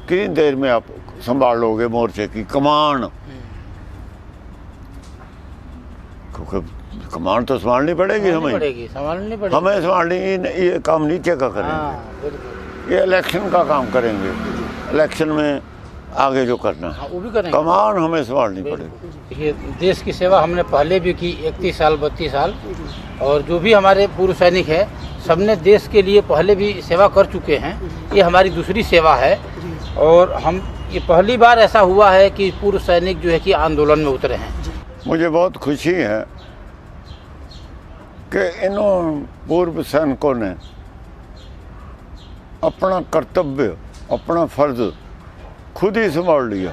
कितनी देर में आप संभाल लोगे मोर्चे की कमान? क्योंकि कमान तो संभालनी पड़ेगी हमें, संभालनी पड़ेगी, हमें संभालनी। ये काम नीचे का करेंगे, ये इलेक्शन का काम करेंगे, इलेक्शन में आगे जो करना है वो भी करेंगे। कमान हमें संभालनी पड़ेगी। ये देश की सेवा हमने पहले भी की 31 साल 32 साल, और जो भी हमारे पूर्व सैनिक है सबने देश के लिए पहले भी सेवा कर चुके हैं। ये हमारी दूसरी सेवा है, और हम ये पहली बार ऐसा हुआ है कि पूर्व सैनिक जो है कि आंदोलन में उतरे हैं। मुझे बहुत खुशी है कि इन पूर्व सैनिकों ने अपना कर्तव्य, अपना फर्ज खुद ही संभाल लिया।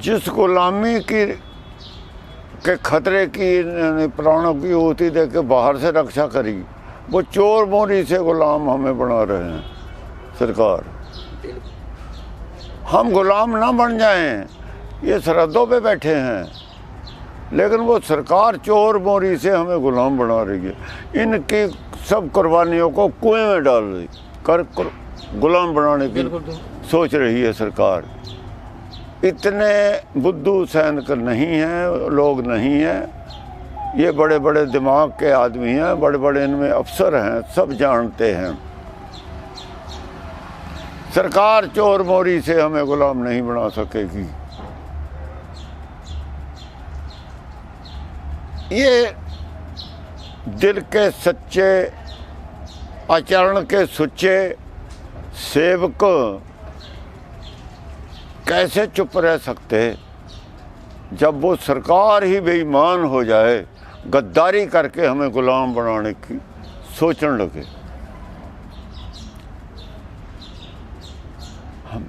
जिस गुलामी के खतरे की प्राणों की होती दे के बाहर से रक्षा करी, वो चोर मोरी से गुलाम हमें बना रहे हैं सरकार। हम गुलाम ना बन जाएं, ये सरहदों पे बैठे हैं, लेकिन वो सरकार चोर मोरी से हमें गुलाम बना रही है। इनकी सब कुर्बानियों को कुएं में डाल रही कर गुलाम बनाने की सोच रही है सरकार। इतने बुद्धू सैनिक नहीं हैं, लोग नहीं हैं, ये बड़े बड़े दिमाग के आदमी हैं, बड़े बड़े इनमें अफसर हैं, सब जानते हैं। सरकार चोर मोरी से हमें गुलाम नहीं बना सकेगी। ये दिल के सच्चे, आचरण के सुच्चे सेवक कैसे चुप रह सकते जब वो सरकार ही बेईमान हो जाए, गद्दारी करके हमें गुलाम बनाने की सोचने लगे।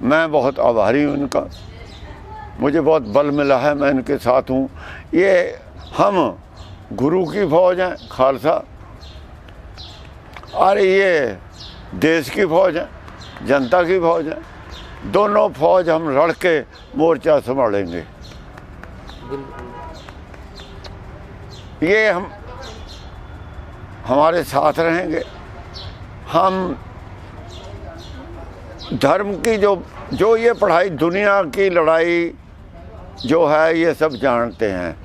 मैं बहुत आभारी हूँ इनका, मुझे बहुत बल मिला है, मैं इनके साथ हूँ। ये हम गुरु की फौज हैं खालसा, और ये देश की फौज है, जनता की फौज है। दोनों फौज हम लड़ के मोर्चा संभालेंगे। ये हम हमारे साथ रहेंगे। हम धर्म की जो ये पढ़ाई, दुनिया की लड़ाई जो है, ये सब जानते हैं,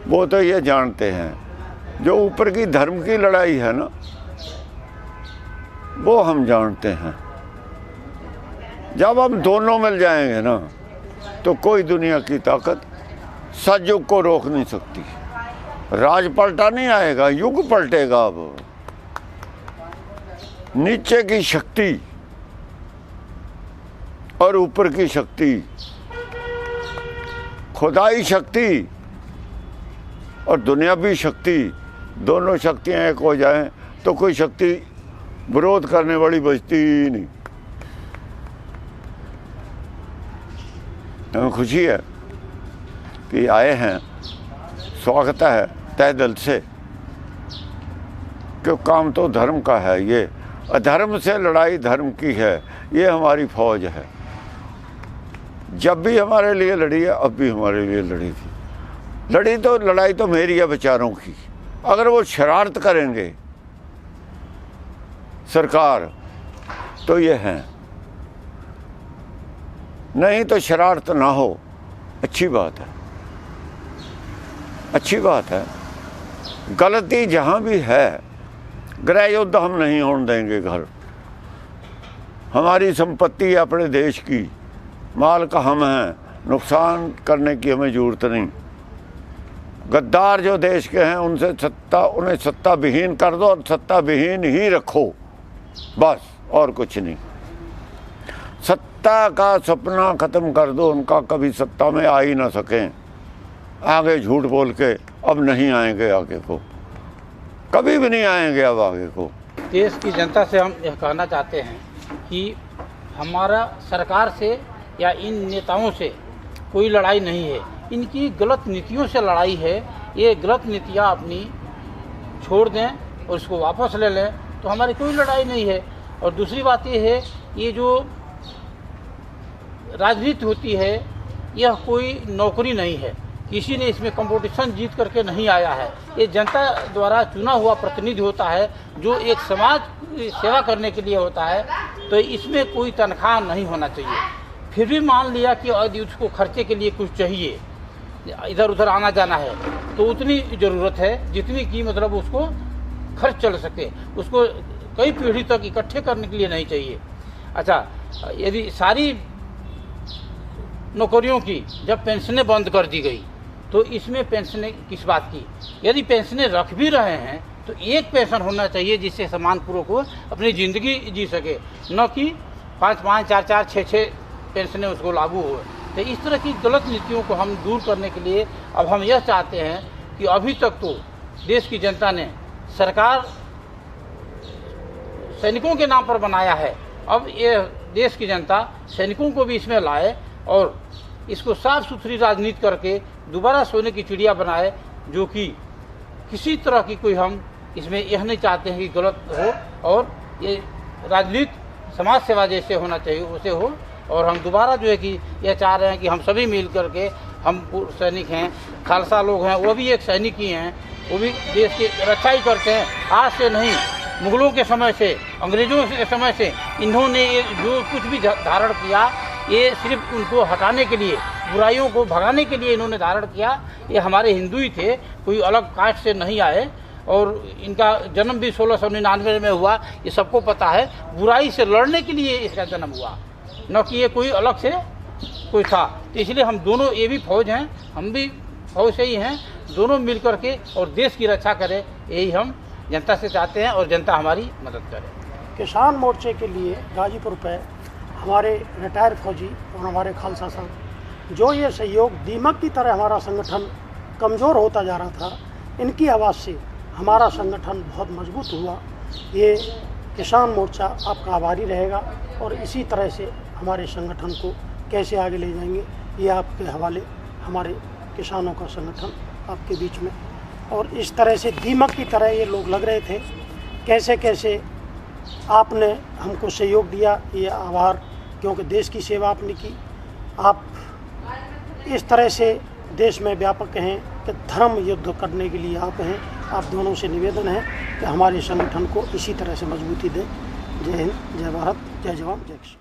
वो तो ये जानते हैं। जो ऊपर की धर्म की लड़ाई है ना, वो हम जानते हैं। जब हम दोनों मिल जाएंगे ना, तो कोई दुनिया की ताकत सतयुग को रोक नहीं सकती। राज पलटा नहीं आएगा, युग पलटेगा। अब नीचे की शक्ति और ऊपर की शक्ति, खुदाई शक्ति और दुनियावी शक्ति, दोनों शक्तियां एक हो जाएं तो कोई शक्ति विरोध करने वाली बचती ही नहीं। हमें खुशी है कि आए हैं, स्वागत है तहे दिल से, क्यों काम तो धर्म का है। ये अधर्म से लड़ाई धर्म की है, ये हमारी फौज है। जब भी हमारे लिए लड़ी है, अब भी हमारे लिए लड़ी थी। लड़ाई तो मेरी है बेचारों की। अगर वो शरारत करेंगे सरकार तो ये हैं, नहीं तो शरारत ना हो, अच्छी बात है, अच्छी बात है। गलती जहाँ भी है, गृह युद्ध हम नहीं होने देंगे। घर हमारी संपत्ति है, अपने देश की, माल का हम हैं, नुकसान करने की हमें जरूरत नहीं। गद्दार जो देश के हैं उन्हें सत्ता विहीन कर दो, और सत्ता विहीन ही रखो, बस, और कुछ नहीं। सत्ता का सपना खत्म कर दो उनका, कभी सत्ता में आ ही ना सकें। आगे झूठ बोल के अब नहीं आएंगे, आगे को कभी भी नहीं आएंगे अब आगे को। देश की जनता से हम यह कहना चाहते हैं कि हमारा सरकार से या इन नेताओं से कोई लड़ाई नहीं है, इनकी गलत नीतियों से लड़ाई है। ये गलत नीतियाँ अपनी छोड़ दें और इसको वापस ले लें तो हमारी कोई लड़ाई नहीं है। और दूसरी बात ये है, ये जो राजनीति होती है यह कोई नौकरी नहीं है, किसी ने इसमें कंपटीशन जीत करके नहीं आया है। ये जनता द्वारा चुना हुआ प्रतिनिधि होता है, जो एक समाज सेवा करने के लिए होता है। तो इसमें कोई तनख्वाह नहीं होना चाहिए। फिर भी मान लिया कि यदि उसको खर्चे के लिए कुछ चाहिए, इधर उधर आना जाना है, तो उतनी ज़रूरत है जितनी कि मतलब उसको खर्च चल सके, उसको कई पीढ़ी तक इकट्ठे करने के लिए नहीं चाहिए। अच्छा, यदि सारी नौकरियों की जब पेंशनें बंद कर दी गई तो इसमें पेंशनें किस बात की? यदि पेंशनें रख भी रहे हैं तो एक पेंशन होना चाहिए जिससे सम्मानपूर्वक वो अपनी ज़िंदगी जी सके, न कि 5-5, 4-4, 6-6 पेंशनें उसको लागू हो। तो इस तरह की गलत नीतियों को हम दूर करने के लिए अब हम यह चाहते हैं कि अभी तक तो देश की जनता ने सरकार सैनिकों के नाम पर बनाया है, अब ये देश की जनता सैनिकों को भी इसमें लाए और इसको साफ सुथरी राजनीति करके दोबारा सोने की चिड़िया बनाए, जो कि किसी तरह की कोई हम इसमें यह नहीं चाहते हैं कि गलत हो, और ये राजनीति समाज सेवा जैसे होना चाहिए वैसे हो। और हम दोबारा जो है कि यह चाह रहे हैं कि हम सभी मिल करके, हम सैनिक हैं, खालसा लोग हैं, वो भी एक सैनिक ही हैं, वो भी देश की रक्षा ही करते हैं। आज से नहीं, मुगलों के समय से, अंग्रेज़ों के समय से इन्होंने ये जो कुछ भी धारण किया, ये सिर्फ उनको हटाने के लिए, बुराइयों को भगाने के लिए इन्होंने धारण किया। ये हमारे हिंदू ही थे, कोई अलग कास्ट से नहीं आए, और इनका जन्म भी 1699 में हुआ, ये सबको पता है। बुराई से लड़ने के लिए इसका जन्म हुआ, न कि ये कोई अलग से कोई था। तो इसलिए हम दोनों, ये भी फौज हैं, हम भी फौज से ही हैं, दोनों मिल करके और देश की रक्षा करें, यही हम जनता से चाहते हैं और जनता हमारी मदद करे। किसान मोर्चे के लिए गाजीपुर पे हमारे रिटायर्ड फौजी और हमारे खालसा साहब जो ये सहयोग, दीमक की तरह हमारा संगठन कमज़ोर होता जा रहा था, इनकी आवाज़ से हमारा संगठन बहुत मजबूत हुआ। ये किसान मोर्चा आपका आभारी रहेगा, और इसी तरह से हमारे संगठन को कैसे आगे ले जाएंगे, ये आपके हवाले हमारे किसानों का संगठन आपके बीच में। और इस तरह से दीमक की तरह ये लोग लग रहे थे, कैसे कैसे आपने हमको सहयोग दिया, ये आभार, क्योंकि देश की सेवा आपने की। आप इस तरह से देश में व्यापक हैं कि धर्म युद्ध करने के लिए आप हैं। आप दोनों से निवेदन है कि हमारे संगठन को इसी तरह से मजबूती दें। जय हिंद, जय भारत, जय जवान, जय किसान।